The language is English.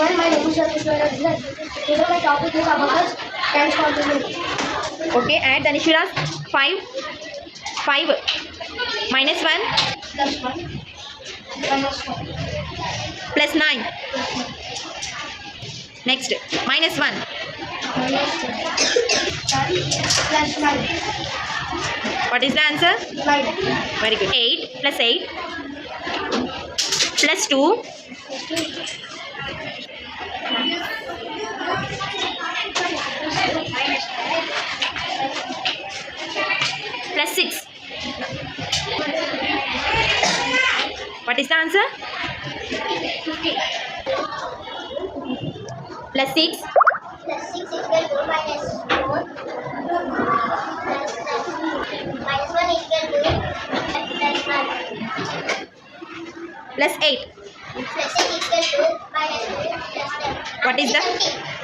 everyone, my name is Tanishwara. Today my topic is abacus times continuity. Okay, add Tanishwara 5 minus 1 Plus 1 minus 1 plus 9. Next, minus 1 minus 2 plus 9. what is the answer? 9 Very good. 8 plus 8 plus 2 plus 6. What is the answer? 50 Plus 6 plus 6 equal to minus 4 minus 1 equal to plus 1 plus 8. plus 8 equal to minus 2 plus 10. What is the? 20.